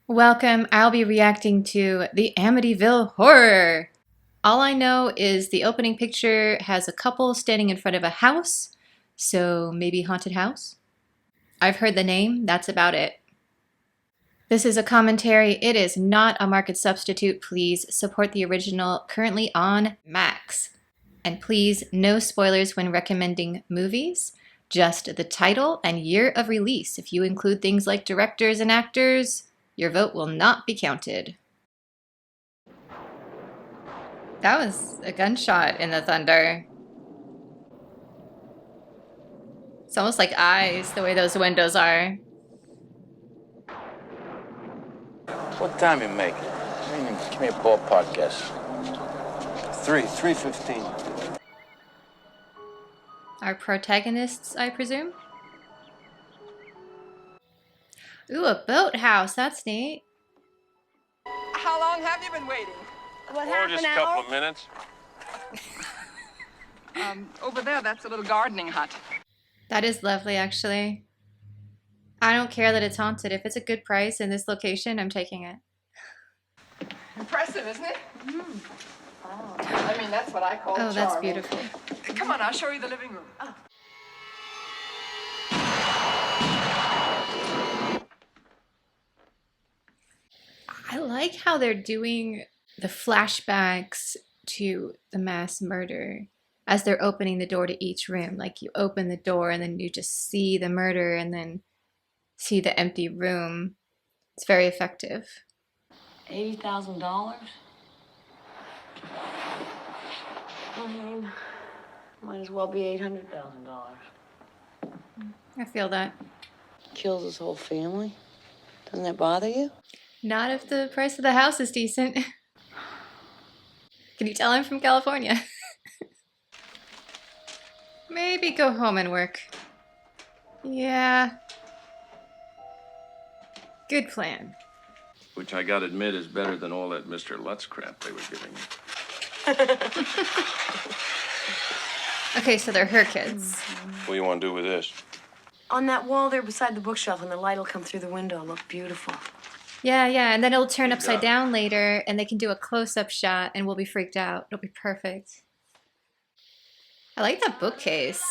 Welcome. I'll be reacting to the Amityville Horror. All I know is the opening picture has a couple standing in front of a house, so maybe haunted house. I've heard the name, that's about it. This is a commentary. It is not a market substitute. Please support the original, currently on Max. And please, no spoilers when recommending movies, just the title and year of release. If you include things like directors and actors, your vote will not be counted. That was a gunshot in the thunder. It's almost like eyes, the way those windows are. What time you make? Give me a ballpark guess. 3:15. Our protagonists, I presume? Ooh, a boathouse. That's neat. How long have you been waiting? What, half Just an a hour? couple of minutes. Over there, that's a little gardening hut. That is lovely, actually. I don't care that it's haunted. If it's a good price in this location, I'm taking it. Impressive, isn't it? Oh. I mean, that's what I call Oh, that's beautiful. Come on, I'll show you the living room. Oh. I like how they're doing the flashbacks to the mass murder as they're opening the door to each room. Like you open the door and then you just see the murder and then see the empty room. It's very effective. $80,000? I mean, might as well be $800,000. I feel that. Kills his whole family? Doesn't that bother you? Not if the price of the house is decent. Can you tell I'm from California? Maybe go home and work. Yeah. Good plan. Which I gotta admit is better than all that Mr. Lutz crap they were giving me. Okay, so they're her kids. What do you want to do with this? On that wall there beside the bookshelf, and the light will come through the window. It'll look beautiful. Yeah, and then it'll turn upside down later, and they can do a close-up shot, and we'll be freaked out. It'll be perfect. I like that bookcase.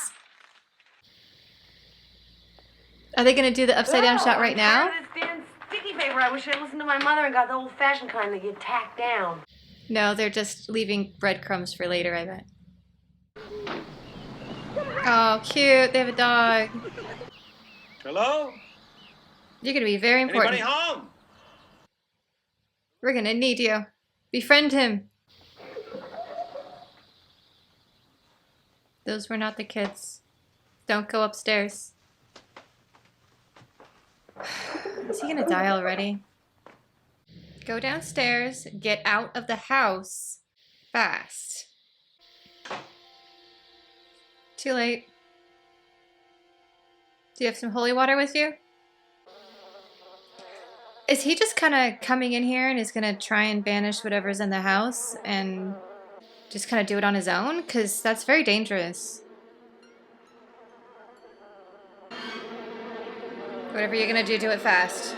Are they gonna do the upside-down shot right now? This damn sticky paper. I wish I'd listened to my mother and got the old-fashioned kind that get tacked down. No, they're just leaving breadcrumbs for later, I bet. Oh, cute. They have a dog. Hello? You're gonna be very important. Anybody home? We're gonna need you. Befriend him. Those were not the kids. Don't go upstairs. Is he gonna die already? Go downstairs. Get out of the house. Fast. Too late. Do you have some holy water with you? Is he just kind of coming in here and is going to try and banish whatever's in the house and just kind of do it on his own? Because that's very dangerous. Whatever you're going to do it fast.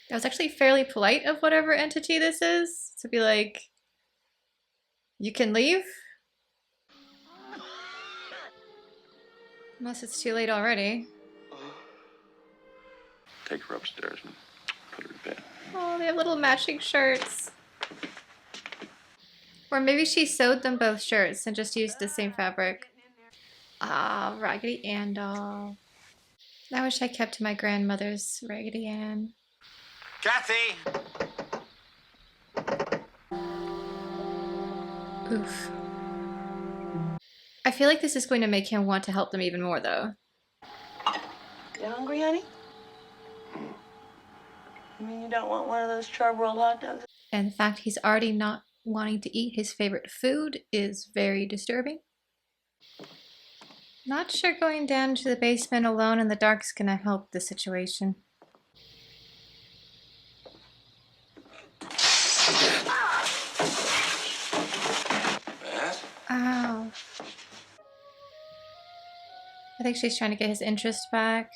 That was actually fairly polite of whatever entity this is. To be like, you can leave? Unless it's too late already. Take her upstairs and put her to bed. Oh, they have little matching shirts. Or maybe she sewed them both shirts and just used the same fabric. Ah, Raggedy Ann doll. I wish I kept my grandmother's Raggedy Ann. Kathy! Oof. I feel like this is going to make him want to help them even more, though. You hungry, honey? You mean you don't want one of those charbroiled hot dogs? And the fact he's already not wanting to eat his favorite food is very disturbing. Not sure going down to the basement alone in the dark is gonna help the situation. Matt? Ow. I think she's trying to get his interest back.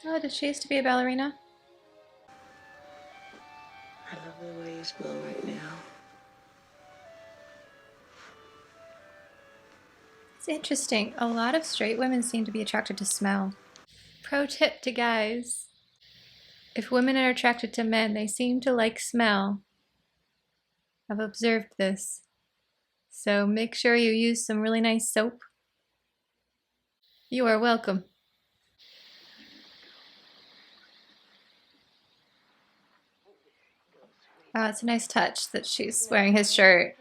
Oh, did she used to be a ballerina? I love the way you smell right now. It's interesting. A lot of straight women seem to be attracted to smell. Pro tip to guys. If women are attracted to men, they seem to like smell. I've observed this. So make sure you use some really nice soap. You are welcome. Oh, it's a nice touch that she's wearing his shirt.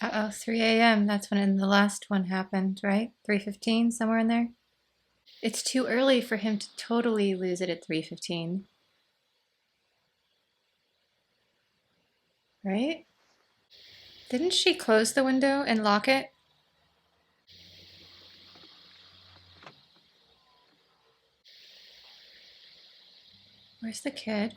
Uh-oh, 3 a.m. That's when the last one happened, right? 3:15, somewhere in there? It's too early for him to totally lose it at 3:15. Right? Didn't she close the window and lock it? Where's the kid?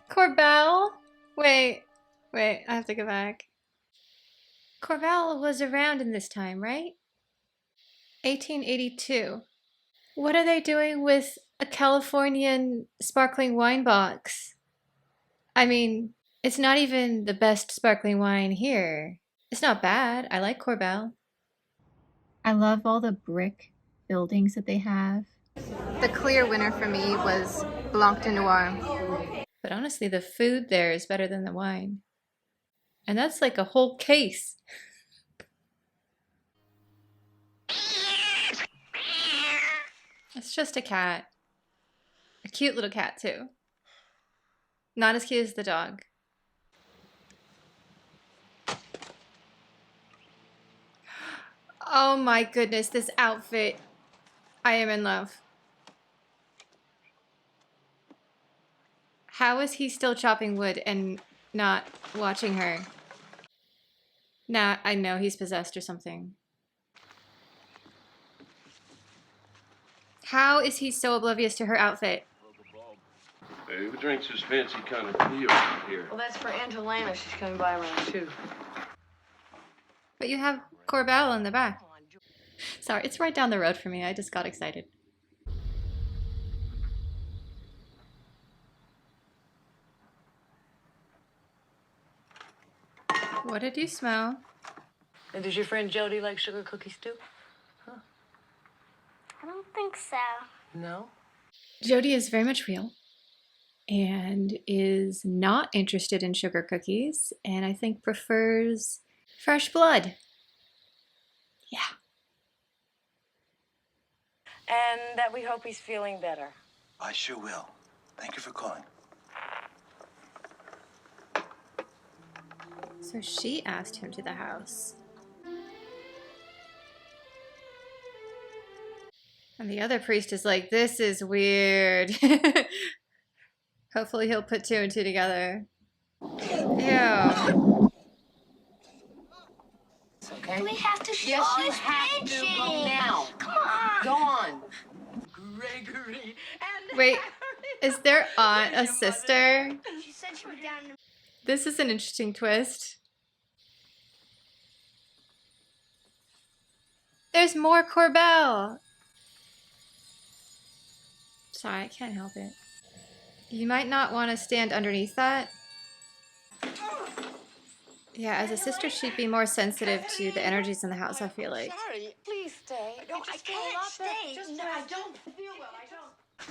Corbell? Wait, I have to go back. Corbell was around in this time, right? 1882. What are they doing with a Californian sparkling wine box? I mean, it's not even the best sparkling wine here. It's not bad. I like Corbell. I love all the brick buildings that they have. The clear winner for me was Blanc de Noir. But honestly, the food there is better than the wine. And that's like a whole case. It's just a cat. A cute little cat, too. Not as cute as the dog. Oh my goodness, this outfit. I am in love. How is he still chopping wood and not watching her? Nah, I know he's possessed or something. How is he so oblivious to her outfit? Hey, who drinks this fancy kind of tea over here? Well, that's for Aunt Elena. She's coming by around 2. But you have Corbell in the back. Sorry, it's right down the road for me. I just got excited. What did you smell? And does your friend Jody like sugar cookies too? I don't think so. No? Jody is very much real and is not interested in sugar cookies and I think prefers fresh blood. Yeah. And that we hope he's feeling better. I sure will. Thank you for calling. So she asked him to the house. And the other priest is like, this is weird. Hopefully he'll put 2 and 2 together. Ew. Okay. We have to show Yes, you his have to. Go pinching. now. Come on. Go on. Gregory and Wait, Harry. is their aunt Where's a your sister? She said she was down in the... This is an interesting twist. There's more Corbell. Sorry, I can't help it. You might not want to stand underneath that. Yeah, as a sister, she'd be more sensitive to the energies in the house, I feel like. Sorry, please stay. No, I can't stay. Just No, I don't feel well.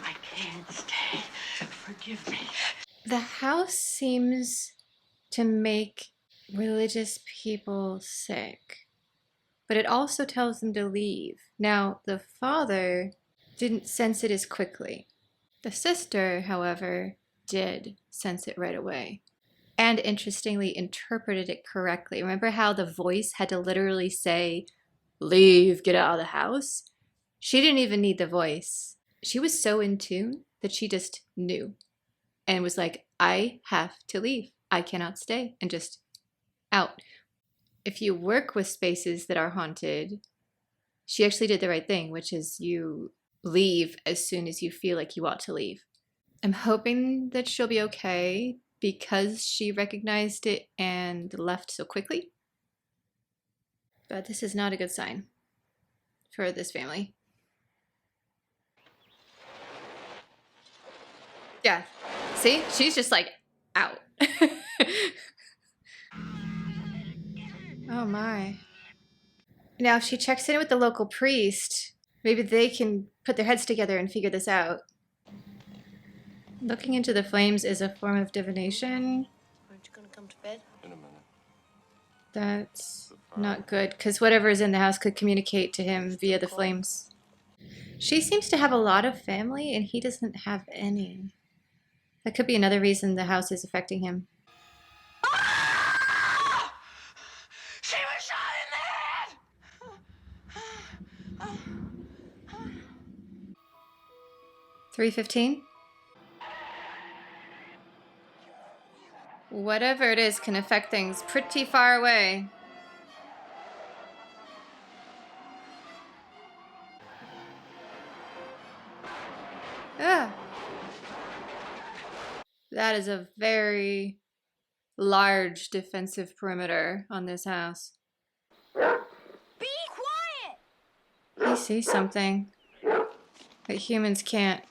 I can't stay. Forgive me. The house seems to make religious people sick, but it also tells them to leave. Now, the father didn't sense it as quickly. The sister, however, did sense it right away. And interestingly, interpreted it correctly. Remember how the voice had to literally say, leave, get out of the house? She didn't even need the voice. She was so in tune that she just knew and was like, I have to leave. I cannot stay, and just out. If you work with spaces that are haunted, she actually did the right thing, which is you leave as soon as you feel like you ought to leave. I'm hoping that she'll be okay because she recognized it and left so quickly. But this is not a good sign for this family. Yeah. See? She's just like out. Oh my. Now, if she checks in with the local priest, maybe they can put their heads together and figure this out. Looking into the flames is a form of divination. Aren't you gonna come to bed? In a minute. That's not good, because whatever is in the house could communicate to him via the flames. She seems to have a lot of family, and he doesn't have any. That could be another reason the house is affecting him. Ah! She was shot in the head! 3:15? Whatever it is can affect things pretty far away. Ah. That is a very large defensive perimeter on this house. Be quiet! He sees something that humans can't.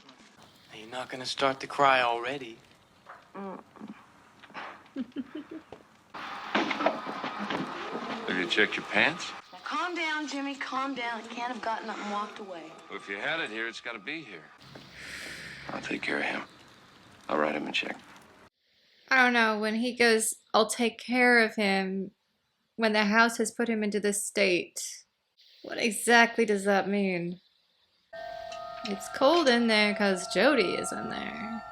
You're not gonna start to cry already. Have you checked your pants? Now, calm down, Jimmy. Calm down. You can't have gotten up and walked away. Well, if you had it here, it's got to be here. I'll take care of him. I'll write him a check. I don't know, when he goes, I'll take care of him, when the house has put him into this state, what exactly does that mean? It's cold in there because Jody is in there.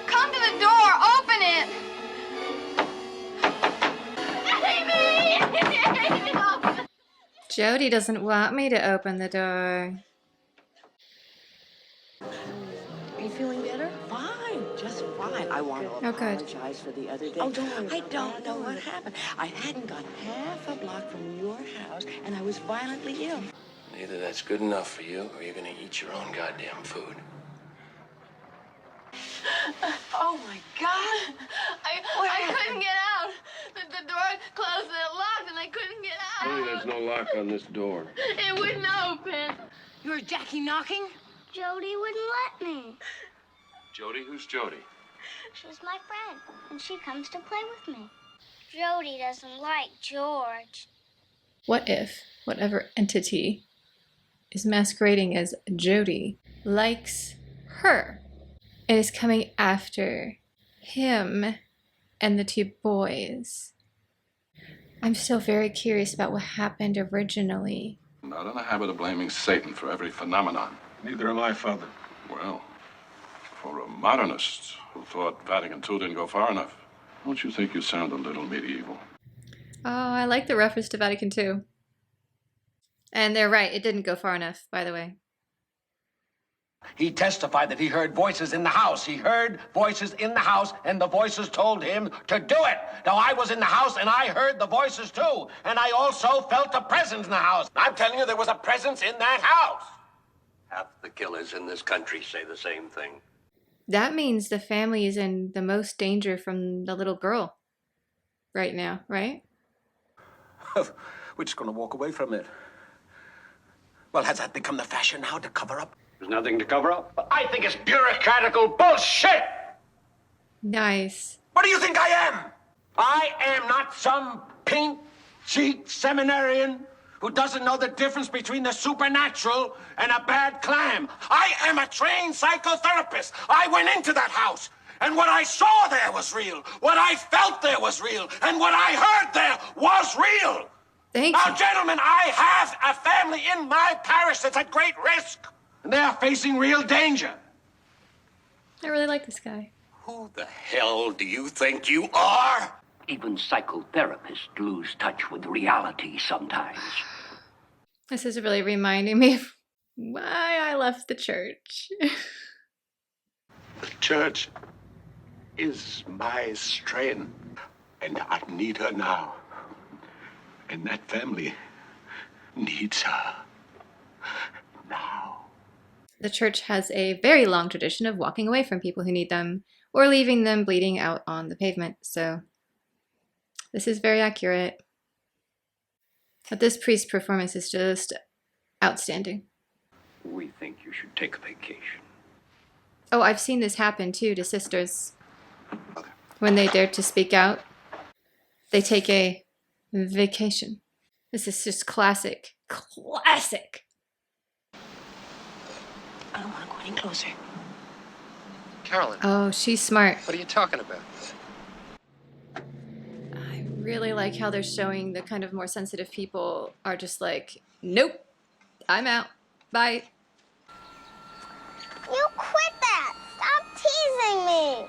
Come to the door! Open it! Jody doesn't want me to open the door. Are you feeling better? Fine, just fine. I want to Oh, good. apologize for the other day. Oh, don't worry I about don't that. know what happened. I hadn't gone half a block from your house, and I was violently ill. Either that's good enough for you, or you're gonna eat your own goddamn food. Oh my God! I couldn't get out. The door closed and it locked, and I couldn't get Honey, out. there's no lock on this door. It wouldn't open. You heard Jackie knocking? Jody wouldn't let me. Jody? Who's Jody? She's my friend, and she comes to play with me. Jody doesn't like George. What if whatever entity is masquerading as Jody likes her and is coming after him and the two boys? I'm still very curious about what happened originally. I'm not in the habit of blaming Satan for every phenomenon. Neither am I, Father. Well, for a modernist who thought Vatican II didn't go far enough, don't you think you sound a little medieval? Oh, I like the reference to Vatican II. And they're right, it didn't go far enough, by the way. He testified that he heard voices in the house. He heard voices in the house, and the voices told him to do it. Now, I was in the house, and I heard the voices, too. And I also felt a presence in the house. I'm telling you, there was a presence in that house. Half the killers in this country say the same thing. That means the family is in the most danger from the little girl right now, right? We're just going to walk away from it. Well, has that become the fashion now, to cover up? There's nothing to cover up. I think it's bureaucratical bullshit! Nice. What do you think I am? I am not some pink-cheeked seminarian who doesn't know the difference between the supernatural and a bad clam. I am a trained psychotherapist. I went into that house, and what I saw there was real. What I felt there was real. And what I heard there was real. Thank now, you. gentlemen, I have a family in my parish that's at great risk. And they are facing real danger. I really like this guy. Who the hell do you think you are? Even psychotherapists lose touch with reality sometimes. This is really reminding me of why I left the church. The church is my strength, and I need her now. And that family needs her now. The church has a very long tradition of walking away from people who need them or leaving them bleeding out on the pavement, so this is very accurate. But this priest's performance is just outstanding. We think you should take a vacation. Oh, I've seen this happen too to sisters. When they dare to speak out, they take a vacation. This is just classic. Classic! I don't want to go any closer. Carolyn. Oh, she's smart. What are you talking about? I really like how they're showing the kind of more sensitive people are just like, nope, I'm out. Bye. You quit that! Stop teasing me!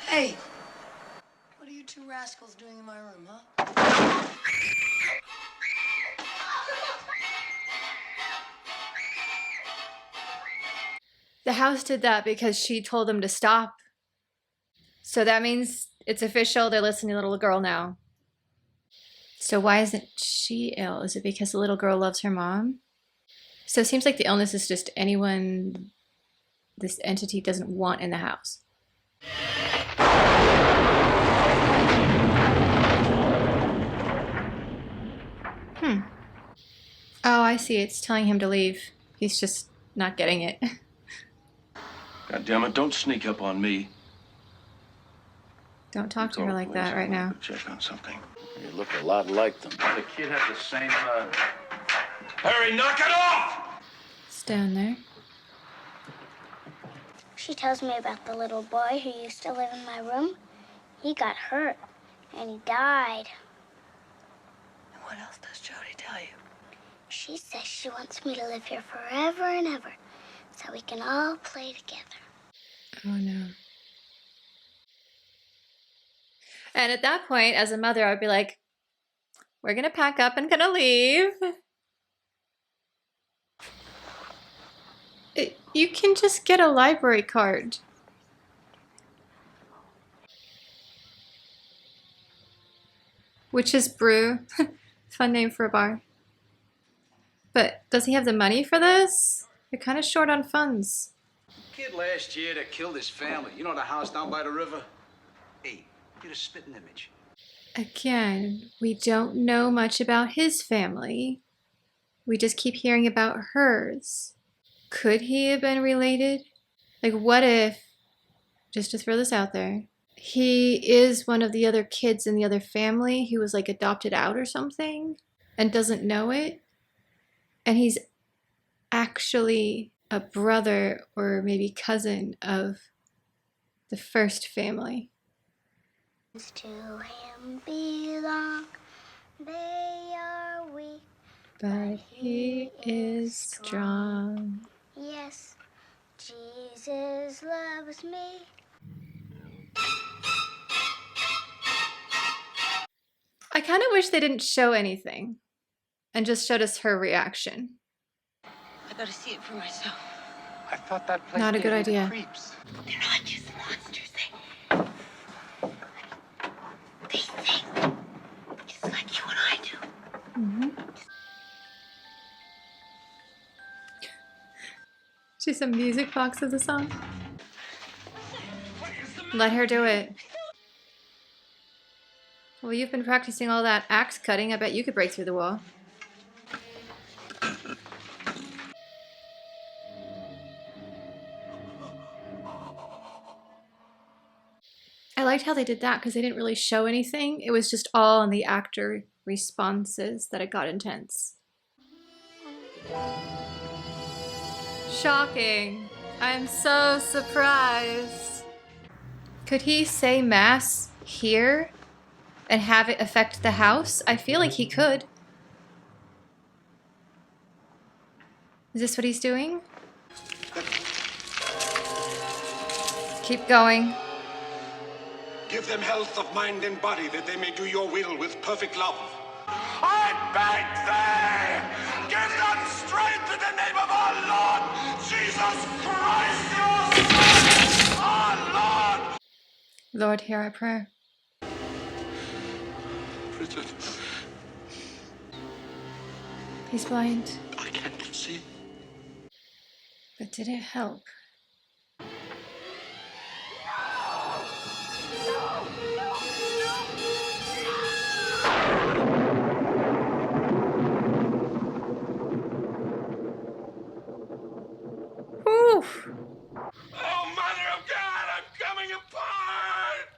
Hey! What are you two rascals doing in my room, huh? The house did that because she told them to stop. So that means it's official. They're listening to the little girl now. So why isn't she ill? Is it because the little girl loves her mom? So it seems like the illness is just anyone this entity doesn't want in the house. Oh, I see. It's telling him to leave. He's just not getting it. God damn it, don't sneak up on me. Don't talk to her like that right now. Check on something. You look a lot like them. The kid had the same, Harry, knock it off! It's down there. She tells me about the little boy who used to live in my room. He got hurt, and he died. And what else does Jody tell you? She says she wants me to live here forever and ever, so we can all play together. Oh no. And at that point, as a mother, I'd be like, we're gonna pack up and gonna leave. You can just get a library card. Witch's Brew. Fun name for a bar. But does he have the money for this? They're kind of short on funds. kid last year that killed his family. You know the house down by the river? Hey, you're a spitting image. Again, we don't know much about his family. We just keep hearing about hers. Could he have been related? Like, what if, just to throw this out there, he is one of the other kids in the other family who was like adopted out or something and doesn't know it? And he's actually a brother or maybe cousin of the first family. To him belong, they are weak, but he is strong. Yes, Jesus loves me. I kind of wish they didn't show anything and just showed us her reaction. I gotta see it for myself. I thought that place Not a good gave you the idea. creeps. They're not just monsters. They think just like you and I do. Mm-hmm. She's a music box of the song. Let her do it. Well, you've been practicing all that axe cutting. I bet you could break through the wall. I liked how they did that because they didn't really show anything. It was just all on the actor responses that it got intense. Shocking. I'm so surprised. Could he say mass here and have it affect the house? I feel like he could. Is this what he's doing? Keep going. Give them health of mind and body that they may do your will with perfect love. I beg thee! Give them strength in the name of our Lord Jesus Lord, hear our prayer. Richard, He's blind. I can't see. But did it help? Whew. Oh, Mother of God, I'm coming apart!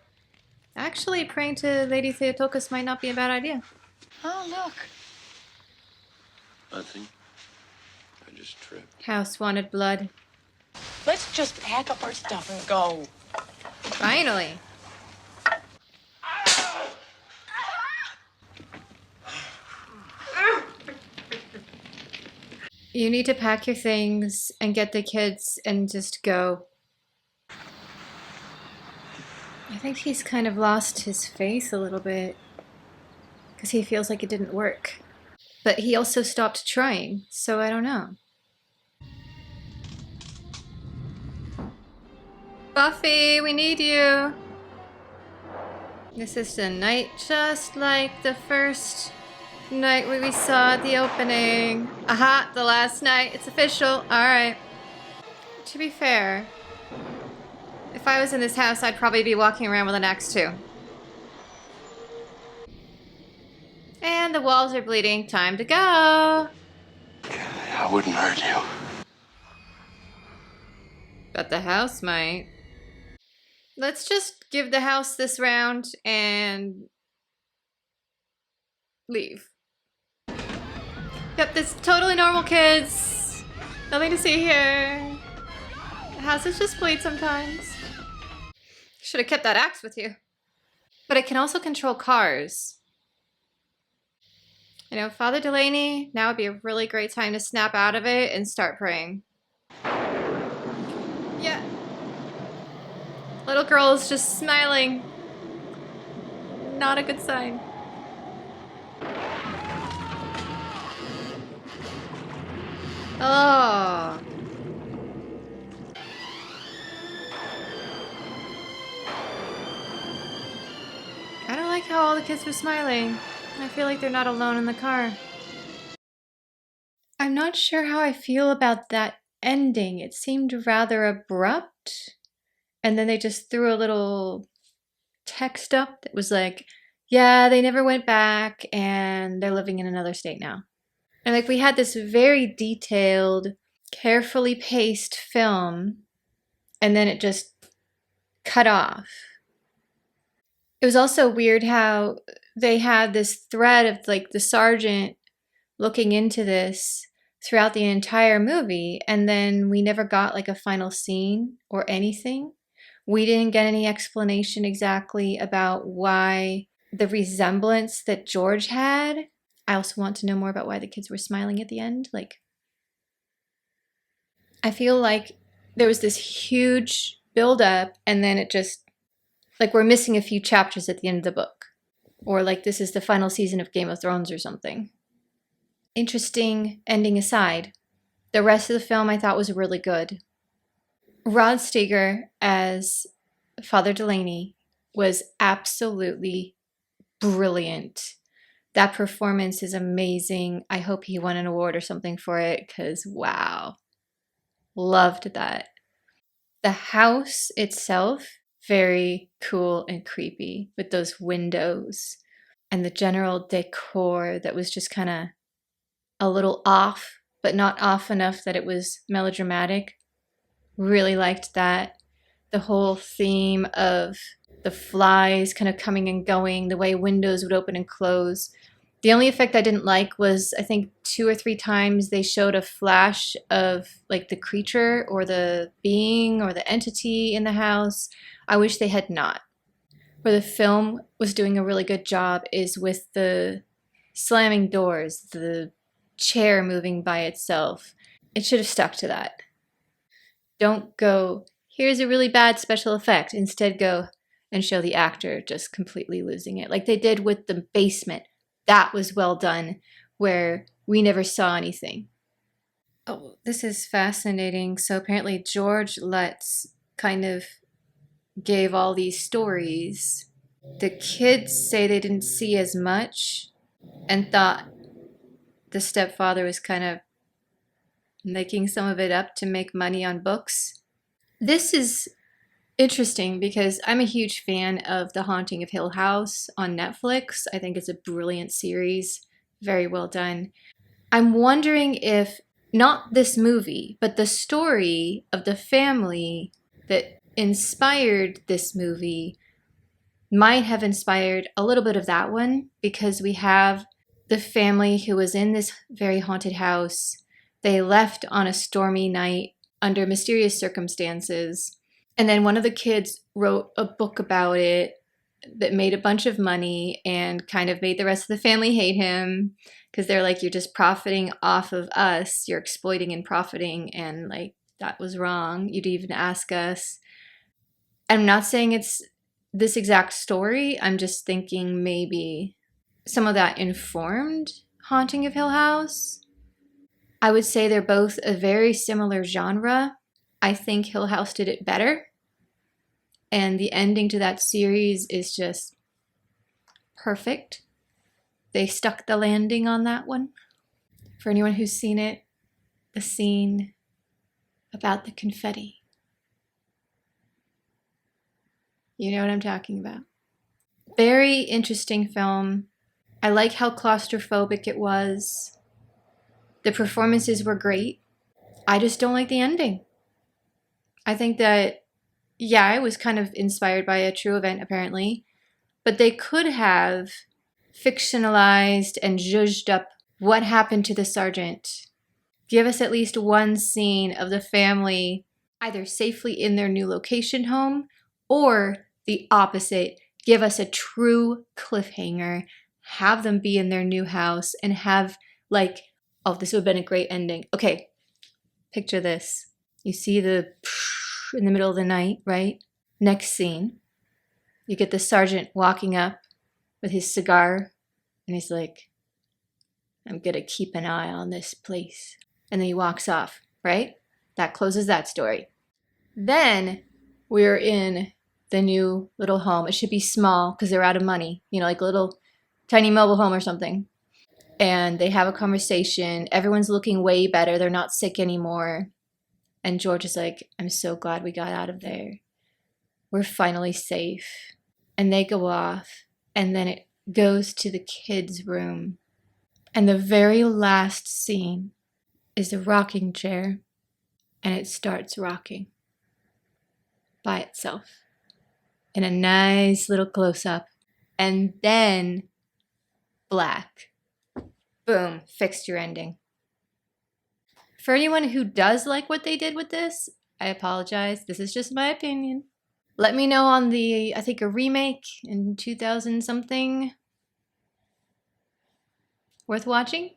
Actually, praying to Lady Theotokos might not be a bad idea. Oh, look. Nothing. I just tripped. House wanted blood. Let's just pack up our stuff and go. Finally. You need to pack your things and get the kids and just go. I think he's kind of lost his faith a little bit because he feels like it didn't work. But he also stopped trying, so I don't know. Buffy, we need you. This is the night just like the first night we saw at the opening. Aha, the last night. It's official. Alright. To be fair, if I was in this house, I'd probably be walking around with an axe too. And the walls are bleeding. Time to go. I wouldn't hurt you. But the house might. Let's just give the house this round and leave. Yep, this totally normal, kids. Nothing to see here. The houses just bleed sometimes. Should have kept that axe with you. But it can also control cars. You know, Father Delaney, now would be a really great time to snap out of it and start praying. Yeah. Little girl is just smiling. Not a good sign. Oh. I don't like how all the kids were smiling. I feel like they're not alone in the car. I'm not sure how I feel about that ending. It seemed rather abrupt. And then they just threw a little text up that was like, yeah, they never went back and they're living in another state now. And like we had this very detailed, carefully paced film, and then it just cut off. It was also weird how they had this thread of like the sergeant looking into this throughout the entire movie, and then we never got like a final scene or anything. We didn't get any explanation exactly about why the resemblance that George had. I also want to know more about why the kids were smiling at the end. Like, I feel like there was this huge buildup, and then it just, like, we're missing a few chapters at the end of the book. Or like this is the final season of Game of Thrones or something. Interesting ending aside, the rest of the film I thought was really good. Rod Steiger as Father Delaney was absolutely brilliant. That performance is amazing. I hope he won an award or something for it because, wow, loved that. The house itself, very cool and creepy with those windows and the general decor that was just kind of a little off, but not off enough that it was melodramatic. Really liked that. The whole theme of the flies kind of coming and going, the way windows would open and close. The only effect I didn't like was, I think 2 or 3 times they showed a flash of like the creature or the being or the entity in the house. I wish they had not. Where the film was doing a really good job is with the slamming doors, the chair moving by itself. It should have stuck to that. Don't go, here's a really bad special effect. Instead go and show the actor just completely losing it. Like they did with the basement. That was well done, where we never saw anything. Oh, this is fascinating. So apparently George Lutz kind of gave all these stories. The kids say they didn't see as much and thought the stepfather was kind of making some of it up to make money on books. This is interesting because I'm a huge fan of The Haunting of Hill House on Netflix. I think it's a brilliant series, very well done. I'm wondering if not this movie, but the story of the family that inspired this movie might have inspired a little bit of that one, because we have the family who was in this very haunted house. They left on a stormy night under mysterious circumstances. And then one of the kids wrote a book about it that made a bunch of money and kind of made the rest of the family hate him, because they're like, you're just profiting off of us. You're exploiting and profiting. And like, that was wrong. You'd even ask us. I'm not saying it's this exact story. I'm just thinking maybe some of that informed Haunting of Hill House. I would say they're both a very similar genre. I think Hill House did it better. And the ending to that series is just perfect. They stuck the landing on that one. For anyone who's seen it, the scene about the confetti. You know what I'm talking about. Very interesting film. I like how claustrophobic it was. The performances were great. I just don't like the ending. I think that, yeah, it was kind of inspired by a true event, apparently. But they could have fictionalized and zhuzhed up what happened to the sergeant. Give us at least one scene of the family either safely in their new location home, or the opposite. Give us a true cliffhanger. Have them be in their new house and have like, oh, this would have been a great ending. Okay, picture this. You see the in the middle of the night, right? Next scene, you get the sergeant walking up with his cigar, and he's like, I'm gonna keep an eye on this place. And then he walks off, right? That closes that story. Then we're in the new little home. It should be small because they're out of money, you know, like a little tiny mobile home or something. And they have a conversation. Everyone's looking way better. They're not sick anymore. And George is like, I'm so glad we got out of there. We're finally safe. And they go off. And then it goes to the kids' room. And the very last scene is a rocking chair. And it starts rocking by itself in a nice little close-up. And then black. Boom, fixed your ending. For anyone who does like what they did with this, I apologize. This is just my opinion. Let me know on the, I think, a remake in 2000 something. Worth watching?